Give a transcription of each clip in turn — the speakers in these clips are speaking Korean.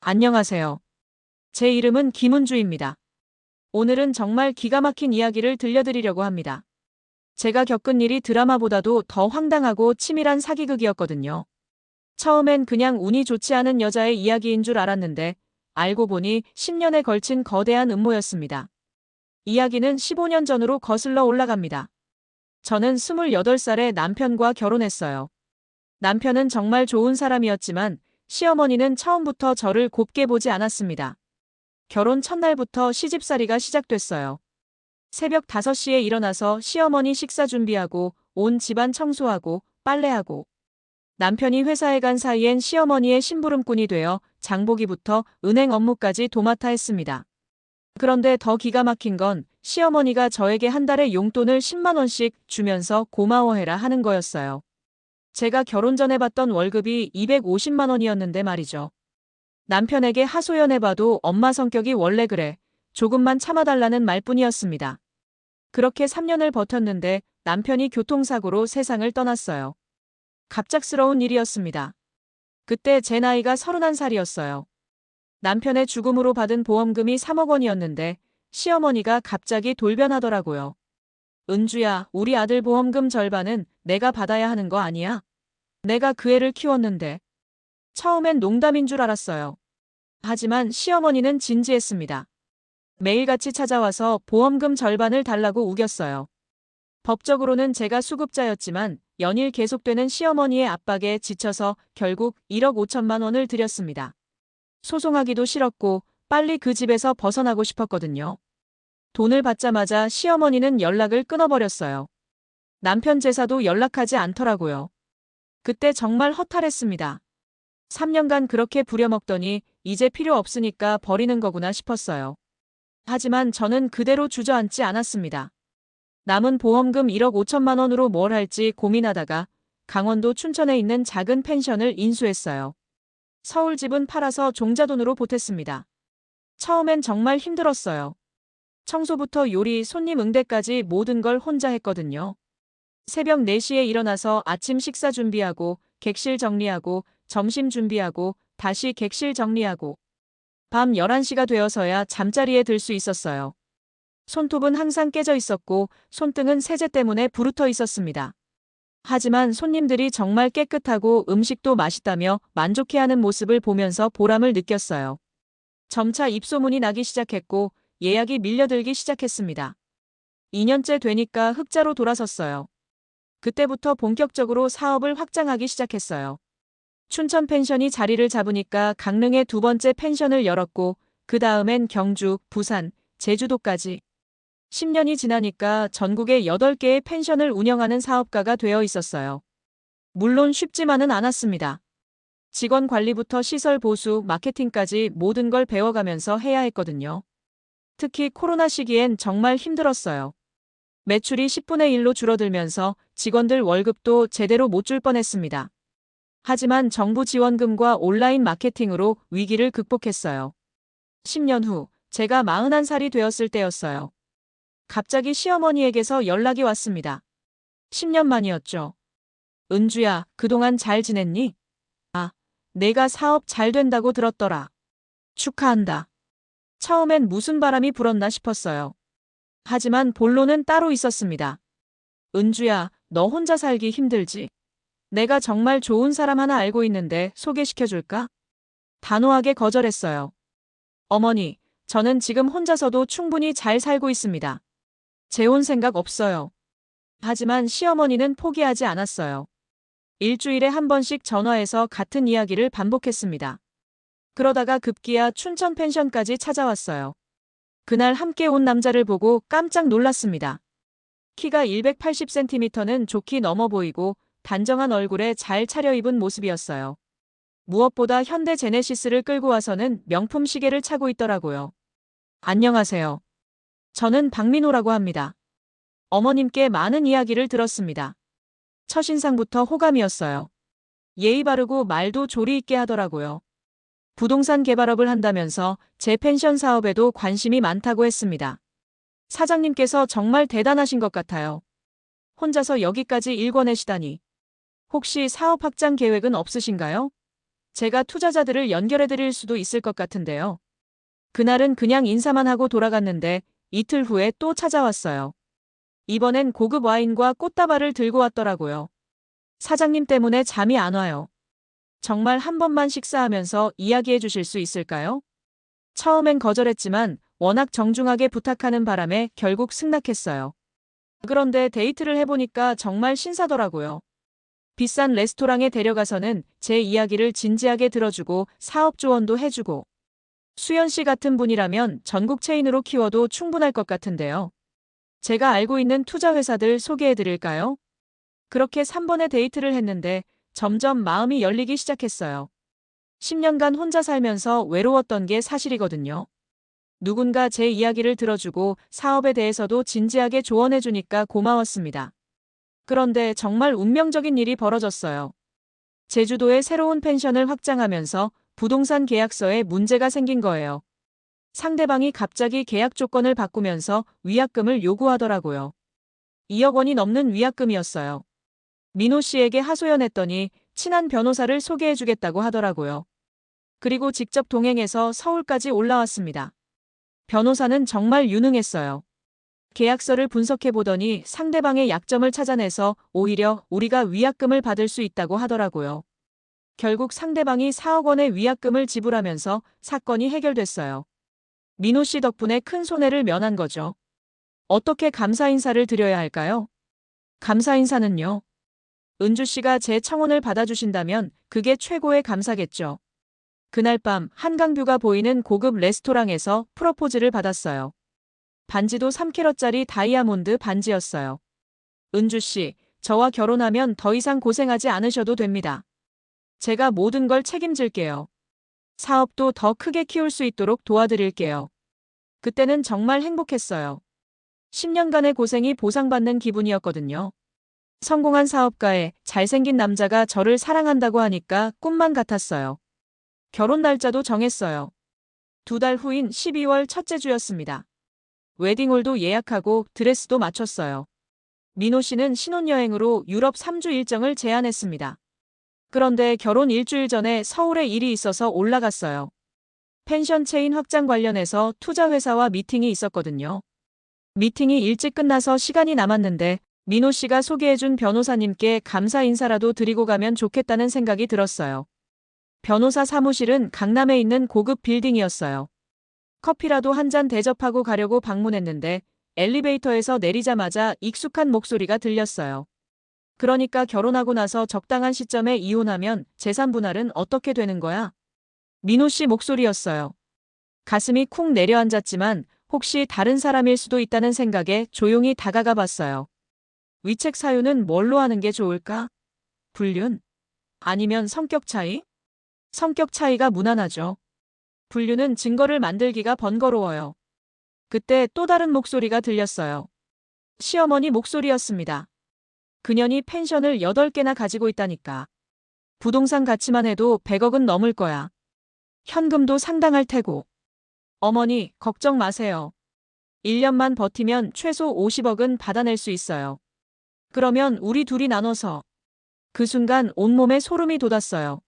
안녕하세요. 제 이름은 김은주입니다. 오늘은 정말 기가 막힌 이야기를 들려드리려고 합니다. 제가 겪은 일이 드라마보다도 더 황당하고 치밀한 사기극이었거든요. 처음엔 그냥 운이 좋지 않은 여자의 이야기인 줄 알았는데 알고 보니 10년에 걸친 거대한 음모였습니다. 이야기는 15년 전으로 거슬러 올라갑니다. 저는 28살에 남편과 결혼했어요. 남편은 정말 좋은 사람이었지만 시어머니는 처음부터 저를 곱게 보지 않았습니다. 결혼 첫날부터 시집살이가 시작됐어요. 새벽 5시에 일어나서 시어머니 식사 준비하고 온 집안 청소하고 빨래하고 남편이 회사에 간 사이엔 시어머니의 심부름꾼이 되어 장보기부터 은행 업무까지 도맡아 했습니다. 그런데 더 기가 막힌 건 시어머니가 저에게 한 달에 용돈을 10만 원씩 주면서 고마워해라 하는 거였어요. 제가 결혼 전에 받던 월급이 250만 원이었는데 말이죠. 남편에게 하소연해봐도 엄마 성격이 원래 그래. 조금만 참아달라는 말뿐이었습니다. 그렇게 3년을 버텼는데 남편이 교통사고로 세상을 떠났어요. 갑작스러운 일이었습니다. 그때 제 나이가 31살이었어요. 남편의 죽음으로 받은 보험금이 3억 원이었는데 시어머니가 갑자기 돌변하더라고요. 은주야, 우리 아들 보험금 절반은 내가 받아야 하는 거 아니야? 내가 그 애를 키웠는데. 처음엔 농담인 줄 알았어요. 하지만 시어머니는 진지했습니다. 매일같이 찾아와서 보험금 절반을 달라고 우겼어요. 법적으로는 제가 수급자였지만 연일 계속되는 시어머니의 압박에 지쳐서 결국 1억 5천만 원을 드렸습니다. 소송하기도 싫었고 빨리 그 집에서 벗어나고 싶었거든요. 돈을 받자마자 시어머니는 연락을 끊어버렸어요. 남편 제사도 연락하지 않더라고요. 그때 정말 허탈했습니다. 3년간 그렇게 부려먹더니 이제 필요 없으니까 버리는 거구나 싶었어요. 하지만 저는 그대로 주저앉지 않았습니다. 남은 보험금 1억 5천만 원으로 뭘 할지 고민하다가 강원도 춘천에 있는 작은 펜션을 인수했어요. 서울 집은 팔아서 종자돈으로 보탰습니다. 처음엔 정말 힘들었어요. 청소부터 요리, 손님 응대까지 모든 걸 혼자 했거든요. 새벽 4시에 일어나서 아침 식사 준비하고 객실 정리하고 점심 준비하고 다시 객실 정리하고 밤 11시가 되어서야 잠자리에 들 수 있었어요. 손톱은 항상 깨져 있었고 손등은 세제 때문에 부르터 있었습니다. 하지만 손님들이 정말 깨끗하고 음식도 맛있다며 만족해하는 모습을 보면서 보람을 느꼈어요. 점차 입소문이 나기 시작했고 예약이 밀려들기 시작했습니다. 2년째 되니까 흑자로 돌아섰어요. 그때부터 본격적으로 사업을 확장하기 시작했어요. 춘천 펜션이 자리를 잡으니까 강릉에 두 번째 펜션을 열었고 그 다음엔 경주, 부산, 제주도까지. 10년이 지나니까 전국에 8개의 펜션을 운영하는 사업가가 되어 있었어요. 물론 쉽지만은 않았습니다. 직원 관리부터 시설 보수, 마케팅까지 모든 걸 배워가면서 해야 했거든요. 특히 코로나 시기엔 정말 힘들었어요. 매출이 10분의 1로 줄어들면서 직원들 월급도 제대로 못 줄 뻔했습니다. 하지만 정부 지원금과 온라인 마케팅으로 위기를 극복했어요. 10년 후, 제가 41살이 되었을 때였어요. 갑자기 시어머니에게서 연락이 왔습니다. 10년 만이었죠. 은주야, 그동안 잘 지냈니? 아, 내가 사업 잘 된다고 들었더라. 축하한다. 처음엔 무슨 바람이 불었나 싶었어요. 하지만 본론은 따로 있었습니다. 은주야, 너 혼자 살기 힘들지? 내가 정말 좋은 사람 하나 알고 있는데 소개시켜줄까? 단호하게 거절했어요. 어머니, 저는 지금 혼자서도 충분히 잘 살고 있습니다. 재혼 생각 없어요. 하지만 시어머니는 포기하지 않았어요. 일주일에 한 번씩 전화해서 같은 이야기를 반복했습니다. 그러다가 급기야 춘천 펜션까지 찾아왔어요. 그날 함께 온 남자를 보고 깜짝 놀랐습니다. 키가 180cm는 좋게 넘어 보이고 단정한 얼굴에 잘 차려입은 모습이었어요. 무엇보다 현대 제네시스를 끌고 와서는 명품 시계를 차고 있더라고요. 안녕하세요. 저는 박민호라고 합니다. 어머님께 많은 이야기를 들었습니다. 첫인상부터 호감이었어요. 예의 바르고 말도 조리 있게 하더라고요. 부동산 개발업을 한다면서 제 펜션 사업에도 관심이 많다고 했습니다. 사장님께서 정말 대단하신 것 같아요. 혼자서 여기까지 일궈내시다니. 혹시 사업 확장 계획은 없으신가요? 제가 투자자들을 연결해 드릴 수도 있을 것 같은데요. 그날은 그냥 인사만 하고 돌아갔는데 이틀 후에 또 찾아왔어요. 이번엔 고급 와인과 꽃다발을 들고 왔더라고요. 사장님 때문에 잠이 안 와요. 정말 한 번만 식사하면서 이야기해 주실 수 있을까요? 처음엔 거절했지만 워낙 정중하게 부탁하는 바람에 결국 승낙했어요. 그런데 데이트를 해보니까 정말 신사더라고요. 비싼 레스토랑에 데려가서는 제 이야기를 진지하게 들어주고 사업 조언도 해주고 수연 씨 같은 분이라면 전국 체인으로 키워도 충분할 것 같은데요. 제가 알고 있는 투자 회사들 소개해 드릴까요? 그렇게 3번의 데이트를 했는데 점점 마음이 열리기 시작했어요. 10년간 혼자 살면서 외로웠던 게 사실이거든요. 누군가 제 이야기를 들어주고 사업에 대해서도 진지하게 조언해 주니까 고마웠습니다. 그런데 정말 운명적인 일이 벌어졌어요. 제주도에 새로운 펜션을 확장하면서 부동산 계약서에 문제가 생긴 거예요. 상대방이 갑자기 계약 조건을 바꾸면서 위약금을 요구하더라고요. 2억 원이 넘는 위약금이었어요. 민호 씨에게 하소연했더니 친한 변호사를 소개해 주겠다고 하더라고요. 그리고 직접 동행해서 서울까지 올라왔습니다. 변호사는 정말 유능했어요. 계약서를 분석해 보더니 상대방의 약점을 찾아내서 오히려 우리가 위약금을 받을 수 있다고 하더라고요. 결국 상대방이 4억 원의 위약금을 지불하면서 사건이 해결됐어요. 민호 씨 덕분에 큰 손해를 면한 거죠. 어떻게 감사 인사를 드려야 할까요? 감사 인사는요. 은주 씨가 제 청혼을 받아주신다면 그게 최고의 감사겠죠. 그날 밤 한강뷰가 보이는 고급 레스토랑에서 프로포즈를 받았어요. 반지도 3캐럿짜리 다이아몬드 반지였어요. 은주 씨, 저와 결혼하면 더 이상 고생하지 않으셔도 됩니다. 제가 모든 걸 책임질게요. 사업도 더 크게 키울 수 있도록 도와드릴게요. 그때는 정말 행복했어요. 10년간의 고생이 보상받는 기분이었거든요. 성공한 사업가에 잘생긴 남자가 저를 사랑한다고 하니까 꿈만 같았어요. 결혼 날짜도 정했어요. 2달 후인 12월 첫째 주였습니다. 웨딩홀도 예약하고 드레스도 맞췄어요. 민호 씨는 신혼여행으로 유럽 3주 일정을 제안했습니다. 그런데 결혼 일주일 전에 서울에 일이 있어서 올라갔어요. 펜션 체인 확장 관련해서 투자회사와 미팅이 있었거든요. 미팅이 일찍 끝나서 시간이 남았는데 민호 씨가 소개해준 변호사님께 감사 인사라도 드리고 가면 좋겠다는 생각이 들었어요. 변호사 사무실은 강남에 있는 고급 빌딩이었어요. 커피라도 한 잔 대접하고 가려고 방문했는데 엘리베이터에서 내리자마자 익숙한 목소리가 들렸어요. 그러니까 결혼하고 나서 적당한 시점에 이혼하면 재산 분할은 어떻게 되는 거야? 민호 씨 목소리였어요. 가슴이 쿵 내려앉았지만 혹시 다른 사람일 수도 있다는 생각에 조용히 다가가 봤어요. 위책 사유는 뭘로 하는 게 좋을까? 불륜? 아니면 성격 차이? 성격 차이가 무난하죠. 불륜은 증거를 만들기가 번거로워요. 그때 또 다른 목소리가 들렸어요. 시어머니 목소리였습니다. 그년이 펜션을 8개나 가지고 있다니까. 부동산 가치만 해도 100억은 넘을 거야. 현금도 상당할 테고. 어머니, 걱정 마세요. 1년만 버티면 최소 50억은 받아낼 수 있어요. 그러면 우리 둘이 나눠서. 그 순간 온몸에 소름이 돋았어요.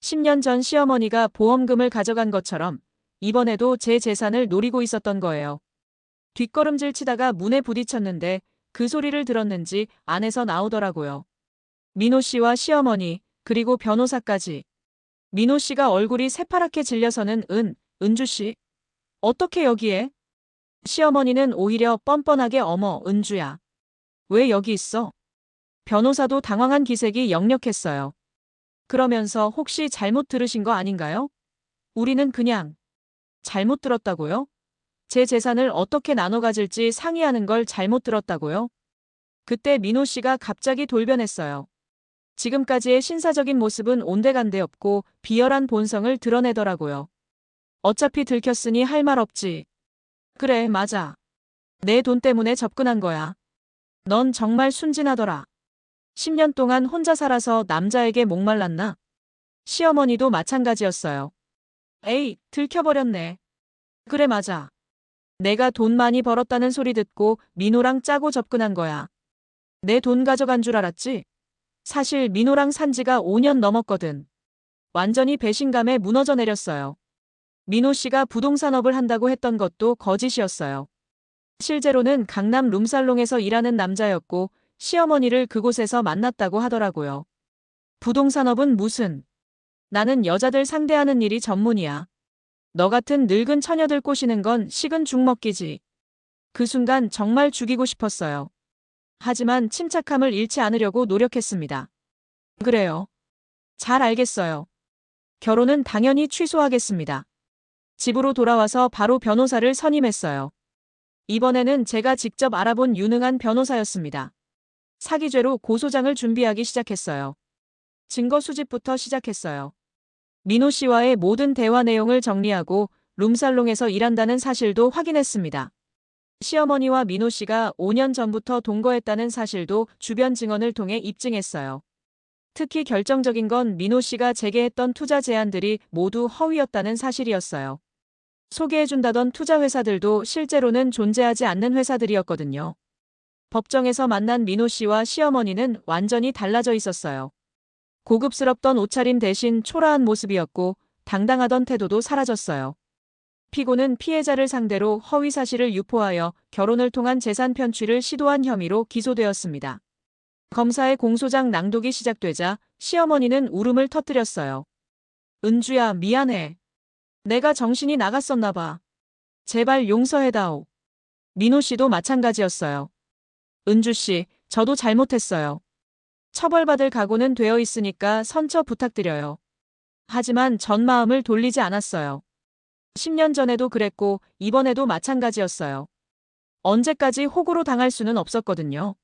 10년 전 시어머니가 보험금을 가져간 것처럼 이번에도 제 재산을 노리고 있었던 거예요. 뒷걸음질 치다가 문에 부딪혔는데 그 소리를 들었는지 안에서 나오더라고요. 민호 씨와 시어머니, 그리고 변호사까지. 민호 씨가 얼굴이 새파랗게 질려서는 은주 씨? 어떻게 여기에? 시어머니는 오히려 뻔뻔하게 어머, 은주야. 왜 여기 있어? 변호사도 당황한 기색이 역력했어요. 그러면서 혹시 잘못 들으신 거 아닌가요? 우리는 그냥. 잘못 들었다고요? 제 재산을 어떻게 나눠 가질지 상의하는 걸 잘못 들었다고요? 그때 민호 씨가 갑자기 돌변했어요. 지금까지의 신사적인 모습은 온데간데 없고 비열한 본성을 드러내더라고요. 어차피 들켰으니 할 말 없지. 그래, 맞아. 내 돈 때문에 접근한 거야. 넌 정말 순진하더라. 10년 동안 혼자 살아서 남자에게 목말랐나? 시어머니도 마찬가지였어요. 에이, 들켜버렸네. 그래, 맞아. 내가 돈 많이 벌었다는 소리 듣고 민호랑 짜고 접근한 거야. 내 돈 가져간 줄 알았지? 사실 민호랑 산 지가 5년 넘었거든. 완전히 배신감에 무너져 내렸어요. 민호 씨가 부동산업을 한다고 했던 것도 거짓이었어요. 실제로는 강남 룸살롱에서 일하는 남자였고 시어머니를 그곳에서 만났다고 하더라고요. 부동산업은 무슨? 나는 여자들 상대하는 일이 전문이야. 너 같은 늙은 처녀들 꼬시는 건 식은 죽 먹기지. 그 순간 정말 죽이고 싶었어요. 하지만 침착함을 잃지 않으려고 노력했습니다. 그래요. 잘 알겠어요. 결혼은 당연히 취소하겠습니다. 집으로 돌아와서 바로 변호사를 선임했어요. 이번에는 제가 직접 알아본 유능한 변호사였습니다. 사기죄로 고소장을 준비하기 시작했어요. 증거 수집부터 시작했어요. 민호 씨와의 모든 대화 내용을 정리하고 룸살롱에서 일한다는 사실도 확인했습니다. 시어머니와 민호 씨가 5년 전부터 동거했다는 사실도 주변 증언을 통해 입증했어요. 특히 결정적인 건 민호 씨가 제기했던 투자 제안들이 모두 허위였다는 사실이었어요. 소개해준다던 투자 회사들도 실제로는 존재하지 않는 회사들이었거든요. 법정에서 만난 민호 씨와 시어머니는 완전히 달라져 있었어요. 고급스럽던 옷차림 대신 초라한 모습이었고 당당하던 태도도 사라졌어요. 피고는 피해자를 상대로 허위 사실을 유포하여 결혼을 통한 재산 편취를 시도한 혐의로 기소되었습니다. 검사의 공소장 낭독이 시작되자 시어머니는 울음을 터뜨렸어요. 은주야, 미안해. 내가 정신이 나갔었나 봐. 제발 용서해다오. 민호 씨도 마찬가지였어요. 은주 씨, 저도 잘못했어요. 처벌받을 각오는 되어 있으니까 선처 부탁드려요. 하지만 전 마음을 돌리지 않았어요. 10년 전에도 그랬고 이번에도 마찬가지였어요. 언제까지 호구로 당할 수는 없었거든요.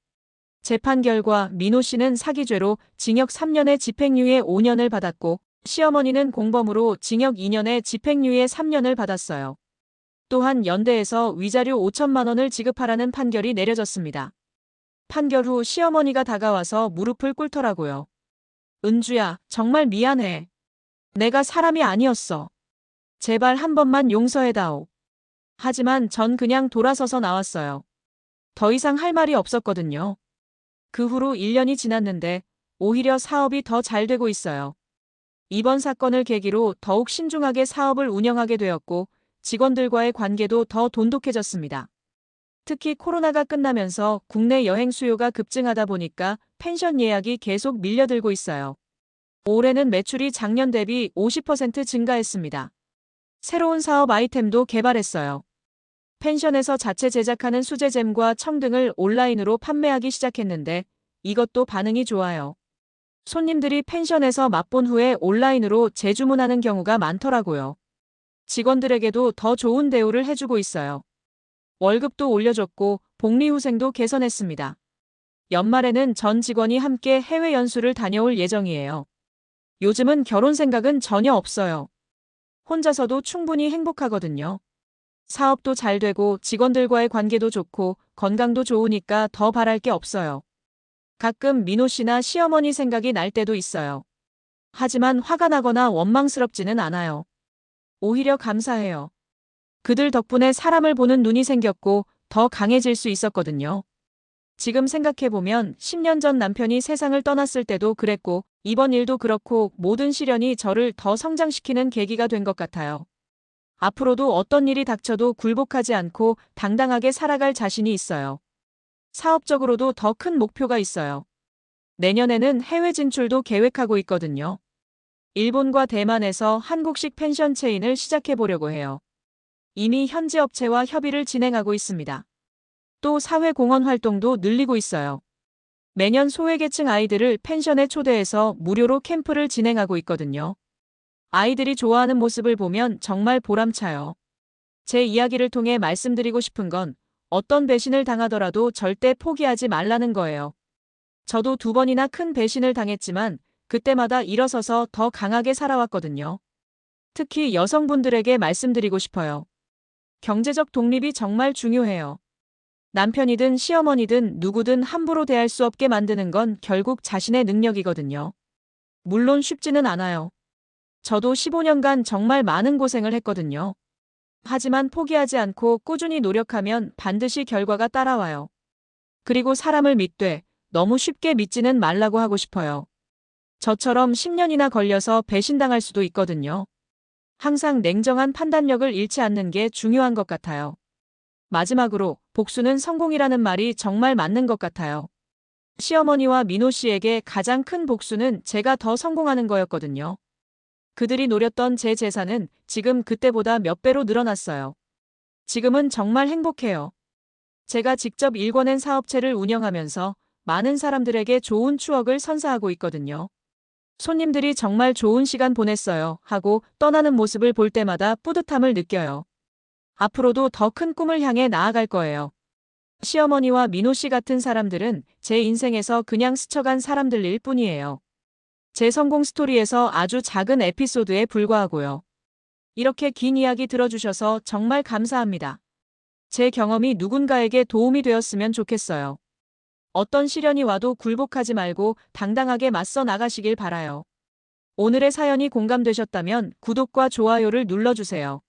재판 결과 민호 씨는 사기죄로 징역 3년에 집행유예 5년을 받았고 시어머니는 공범으로 징역 2년에 집행유예 3년을 받았어요. 또한 연대에서 위자료 5천만 원을 지급하라는 판결이 내려졌습니다. 판결 후 시어머니가 다가와서 무릎을 꿇더라고요. 은주야, 정말 미안해. 내가 사람이 아니었어. 제발 한 번만 용서해다오. 하지만 전 그냥 돌아서서 나왔어요. 더 이상 할 말이 없었거든요. 그 후로 1년이 지났는데 오히려 사업이 더 잘 되고 있어요. 이번 사건을 계기로 더욱 신중하게 사업을 운영하게 되었고 직원들과의 관계도 더 돈독해졌습니다. 특히 코로나가 끝나면서 국내 여행 수요가 급증하다 보니까 펜션 예약이 계속 밀려들고 있어요. 올해는 매출이 작년 대비 50% 증가했습니다. 새로운 사업 아이템도 개발했어요. 펜션에서 자체 제작하는 수제잼과 청 등을 온라인으로 판매하기 시작했는데 이것도 반응이 좋아요. 손님들이 펜션에서 맛본 후에 온라인으로 재주문하는 경우가 많더라고요. 직원들에게도 더 좋은 대우를 해주고 있어요. 월급도 올려줬고 복리후생도 개선했습니다. 연말에는 전 직원이 함께 해외 연수를 다녀올 예정이에요. 요즘은 결혼 생각은 전혀 없어요. 혼자서도 충분히 행복하거든요. 사업도 잘 되고 직원들과의 관계도 좋고 건강도 좋으니까 더 바랄 게 없어요. 가끔 민호 씨나 시어머니 생각이 날 때도 있어요. 하지만 화가 나거나 원망스럽지는 않아요. 오히려 감사해요. 그들 덕분에 사람을 보는 눈이 생겼고 더 강해질 수 있었거든요. 지금 생각해보면 10년 전 남편이 세상을 떠났을 때도 그랬고 이번 일도 그렇고 모든 시련이 저를 더 성장시키는 계기가 된 것 같아요. 앞으로도 어떤 일이 닥쳐도 굴복하지 않고 당당하게 살아갈 자신이 있어요. 사업적으로도 더 큰 목표가 있어요. 내년에는 해외 진출도 계획하고 있거든요. 일본과 대만에서 한국식 펜션 체인을 시작해 보려고 해요. 이미 현지 업체와 협의를 진행하고 있습니다. 또 사회공헌 활동도 늘리고 있어요. 매년 소외계층 아이들을 펜션에 초대해서 무료로 캠프를 진행하고 있거든요. 아이들이 좋아하는 모습을 보면 정말 보람차요. 제 이야기를 통해 말씀드리고 싶은 건 어떤 배신을 당하더라도 절대 포기하지 말라는 거예요. 저도 2번이나 큰 배신을 당했지만 그때마다 일어서서 더 강하게 살아왔거든요. 특히 여성분들에게 말씀드리고 싶어요. 경제적 독립이 정말 중요해요. 남편이든 시어머니든 누구든 함부로 대할 수 없게 만드는 건 결국 자신의 능력이거든요. 물론 쉽지는 않아요. 저도 15년간 정말 많은 고생을 했거든요. 하지만 포기하지 않고 꾸준히 노력하면 반드시 결과가 따라와요. 그리고 사람을 믿되 너무 쉽게 믿지는 말라고 하고 싶어요. 저처럼 10년이나 걸려서 배신당할 수도 있거든요. 항상 냉정한 판단력을 잃지 않는 게 중요한 것 같아요. 마지막으로 복수는 성공이라는 말이 정말 맞는 것 같아요. 시어머니와 민호 씨에게 가장 큰 복수는 제가 더 성공하는 거였거든요. 그들이 노렸던 제 재산은 지금 그때보다 몇 배로 늘어났어요. 지금은 정말 행복해요. 제가 직접 일궈낸 사업체를 운영하면서 많은 사람들에게 좋은 추억을 선사하고 있거든요. 손님들이 정말 좋은 시간 보냈어요 하고 떠나는 모습을 볼 때마다 뿌듯함을 느껴요. 앞으로도 더 큰 꿈을 향해 나아갈 거예요. 시어머니와 민호 씨 같은 사람들은 제 인생에서 그냥 스쳐간 사람들일 뿐이에요. 제 성공 스토리에서 아주 작은 에피소드에 불과하고요. 이렇게 긴 이야기 들어주셔서 정말 감사합니다. 제 경험이 누군가에게 도움이 되었으면 좋겠어요. 어떤 시련이 와도 굴복하지 말고 당당하게 맞서 나가시길 바라요. 오늘의 사연이 공감되셨다면 구독과 좋아요를 눌러주세요.